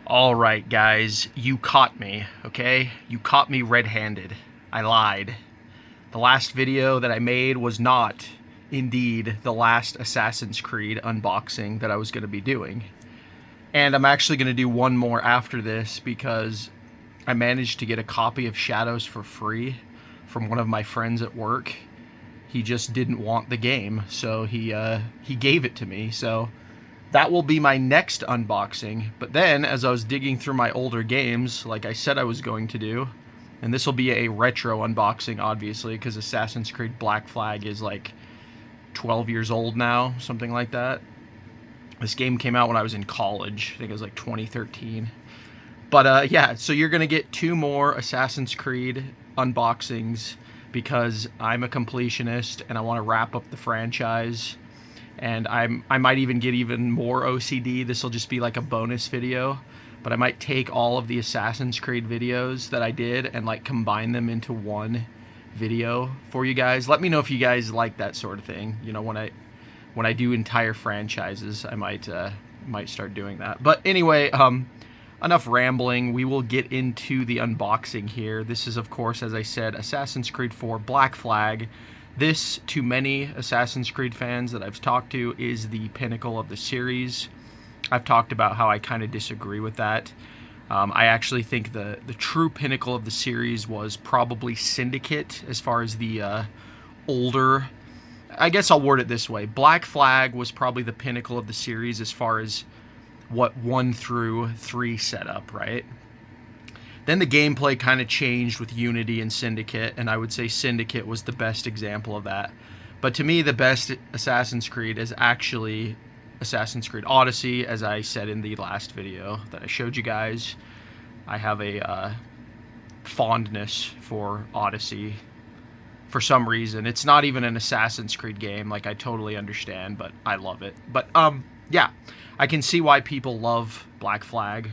Alright guys, you caught me, okay? You caught me red-handed. I lied. The last video that I made was not, indeed, the last Assassin's Creed unboxing that I was going to be doing. And I'm actually going to do one more after this because I managed to get a copy of Shadows for free from one of my friends at work. He just didn't want the game, so he gave it to me, so that will be my next unboxing. But then, as I was digging through my older games, like I said I was going to do, and this will be a retro unboxing, obviously, because Assassin's Creed Black Flag is like 12 years old now, something like that. This game came out when I was in college. I think it was like 2013. But yeah, so you're going to get two more Assassin's Creed unboxings because I'm a completionist and I want to wrap up the franchise. And I might even get even more OCD. This will just be like a bonus video, but I might take all of the Assassin's Creed videos that I did and like combine them into one video for you guys. Let me know if you guys like that sort of thing. You know, when I do entire franchises, I might start doing that. But anyway, enough rambling. We will get into the unboxing here. This is, of course, as I said, Assassin's Creed 4 Black Flag. This, to many Assassin's Creed fans that I've talked to, is the pinnacle of the series. I've talked about how I kind of disagree with that. I actually think the true pinnacle of the series was probably Syndicate, as far as the older... I guess I'll word it this way. Black Flag was probably the pinnacle of the series as far as what 1 through 3 set up, right? Then the gameplay kind of changed with Unity and Syndicate, and I would say Syndicate was the best example of that. But to me, the best Assassin's Creed is actually Assassin's Creed Odyssey, as I said in the last video that I showed you guys. I have a fondness for Odyssey for some reason. It's not even an Assassin's Creed game, like I totally understand, but I love it. But yeah, I can see why people love Black Flag.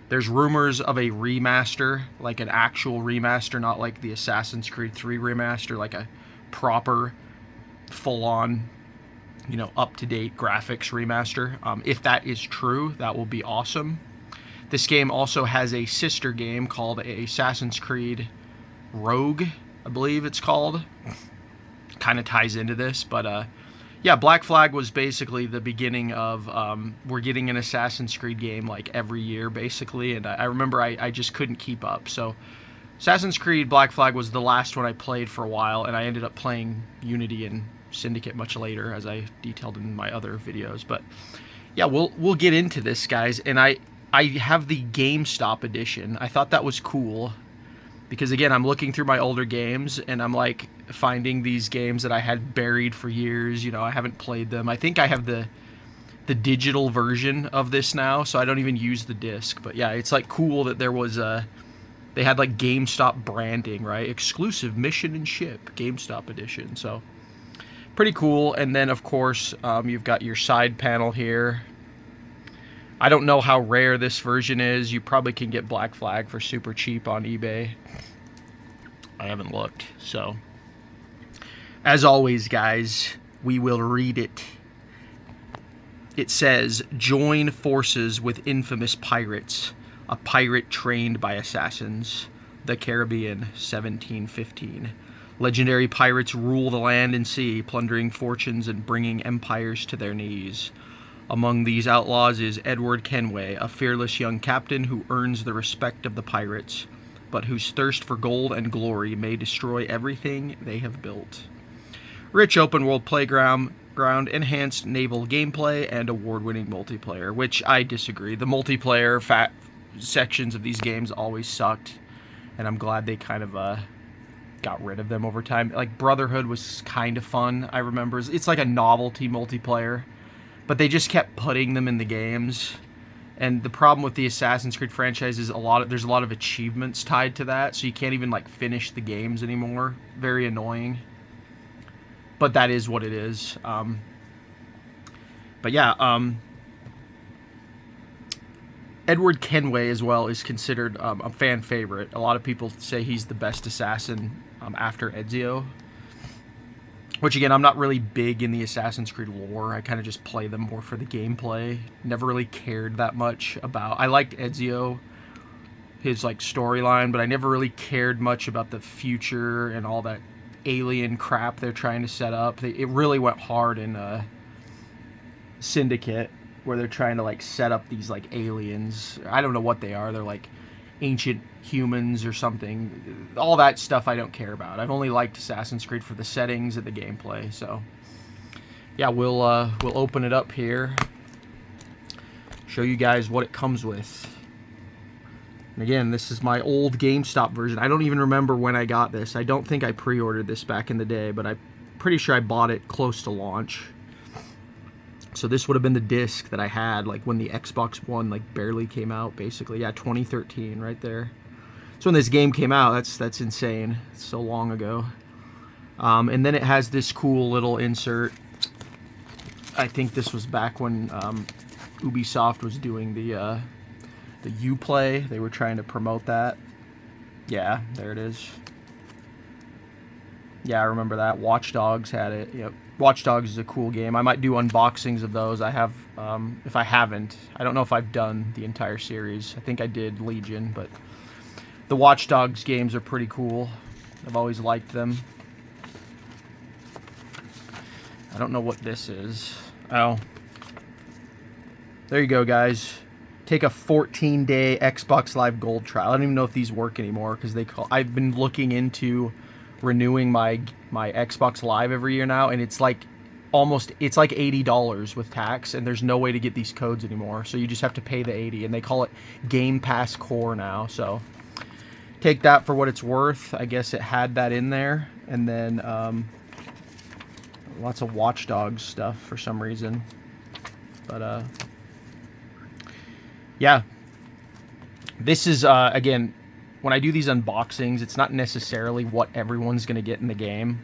There's rumors of a remaster, like an actual remaster, not like the Assassin's Creed 3 remaster, like a proper, full-on, you know, up-to-date graphics remaster. If that is true, that will be awesome. This game also has a sister game called Assassin's Creed Rogue, I believe it's called. Kind of ties into this, but yeah, Black Flag was basically the beginning of, we're getting an Assassin's Creed game like every year, basically, and I remember I just couldn't keep up. So Assassin's Creed Black Flag was the last one I played for a while, and I ended up playing Unity and Syndicate much later, as I detailed in my other videos. But yeah, we'll get into this, guys, and I have the GameStop edition. I thought that was cool, because again, I'm looking through my older games, and I'm like finding these games that I had buried for years. You know, I haven't played them. I think I have the digital version of this now, so I don't even use the disc. But yeah, it's like cool that there was they had like GameStop branding, right? Exclusive mission and ship, GameStop edition. So pretty cool. And then of course, you've got your side panel here. I don't know how rare this version is. You probably can get Black Flag for super cheap on eBay. I haven't looked. So, as always, guys, we will read it. It says, "Join forces with infamous pirates, a pirate trained by assassins. The Caribbean, 1715. Legendary pirates rule the land and sea, plundering fortunes and bringing empires to their knees. Among these outlaws is Edward Kenway, a fearless young captain who earns the respect of the pirates, but whose thirst for gold and glory may destroy everything they have built. Rich open-world playground, enhanced naval gameplay, and award-winning multiplayer," which I disagree. The multiplayer sections of these games always sucked, and I'm glad they kind of got rid of them over time. Like, Brotherhood was kind of fun, I remember. It's like a novelty multiplayer, but they just kept putting them in the games. And the problem with the Assassin's Creed franchise is there's a lot of achievements tied to that, so you can't even like finish the games anymore. Very annoying. But that is what it is. But yeah, Edward Kenway as well is considered a fan favorite. A lot of people say he's the best assassin after Ezio. Which, again, I'm not really big in the Assassin's Creed lore. I kind of just play them more for the gameplay. Never really cared that much about... I liked Ezio, his, like, storyline, but I never really cared much about the future and all that alien crap they're trying to set up. It really went hard in Syndicate, where they're trying to, like, set up these, like, aliens. I don't know what they are. They're, like, ancient humans or something. All that stuff I don't care about. I've only liked Assassin's Creed for the settings and the gameplay. So yeah, we'll open it up here, show you guys what it comes with. And again, this is my old GameStop version. I don't even remember when I got this. I don't think I pre-ordered this back in the day, but I'm pretty sure I bought it close to launch. So this would have been the disc that I had, like, when the Xbox One, like, barely came out, basically. Yeah, 2013, right there. So when this game came out, that's insane. It's so long ago. And then it has this cool little insert. I think this was back when Ubisoft was doing the Uplay. They were trying to promote that. Yeah, there it is. Yeah, I remember that. Watch Dogs had it. Yep. Watch Dogs is a cool game. I might do unboxings of those. I have, if I haven't, I don't know if I've done the entire series. I think I did Legion, but the Watch Dogs games are pretty cool. I've always liked them. I don't know what this is. Oh. There you go, guys. Take a 14-day Xbox Live Gold trial. I don't even know if these work anymore, because I've been looking into renewing my Xbox Live every year now, and it's like it's like $80 with tax, and there's no way to get these codes anymore, so you just have to pay the $80, and they call it Game Pass Core now. So take that for what it's worth. I guess it had that in there. And then lots of Watch Dogs stuff for some reason, but yeah, this is again, when I do these unboxings, it's not necessarily what everyone's going to get in the game.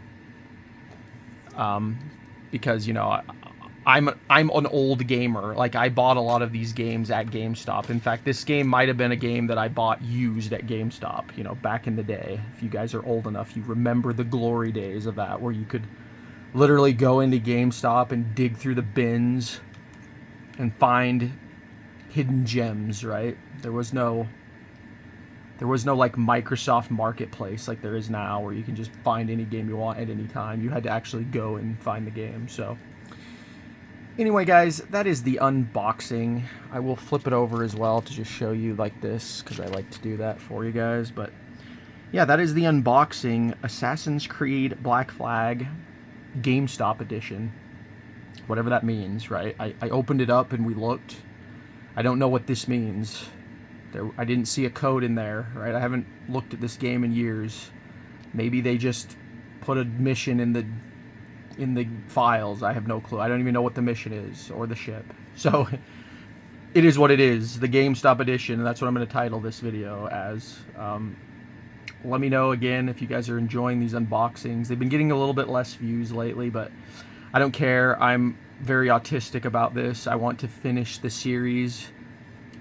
Because, you know, I'm an old gamer. Like, I bought a lot of these games at GameStop. In fact, this game might have been a game that I bought used at GameStop, you know, back in the day. If you guys are old enough, you remember the glory days of that, where you could literally go into GameStop and dig through the bins and find hidden gems, right? There was no like Microsoft Marketplace like there is now, where you can just find any game you want at any time. You had to actually go and find the game. So anyway, guys, that is the unboxing. I will flip it over as well to just show you like this, because I like to do that for you guys. But yeah, that is the unboxing. Assassin's Creed Black Flag GameStop edition, whatever that means, right? I opened it up and we looked. I don't know what this means. I didn't see a code in there, right? I haven't looked at this game in years. Maybe they just put a mission in the files. I have no clue. I don't even know what the mission is, or the ship. So it is what it is. The GameStop edition, and that's what I'm going to title this video as. Let me know again if you guys are enjoying these unboxings. They've been getting a little bit less views lately, but I don't care. I'm very autistic about this. I want to finish the series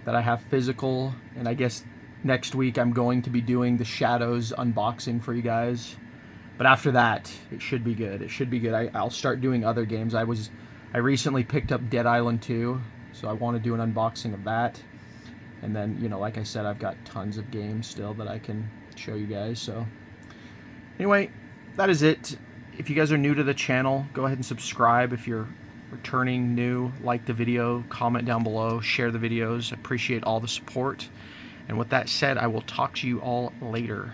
that I have physical, and I guess next week I'm going to be doing the Shadows unboxing for you guys. But after that, it should be good. It should be good. I'll start doing other games. I recently picked up Dead Island 2, so I want to do an unboxing of that. And then, you know, like I said, I've got tons of games still that I can show you guys. So anyway, that is it. If you guys are new to the channel, go ahead and subscribe. If you're returning new, like the video, comment down below, share the videos. Appreciate all the support. And with that said, I will talk to you all later.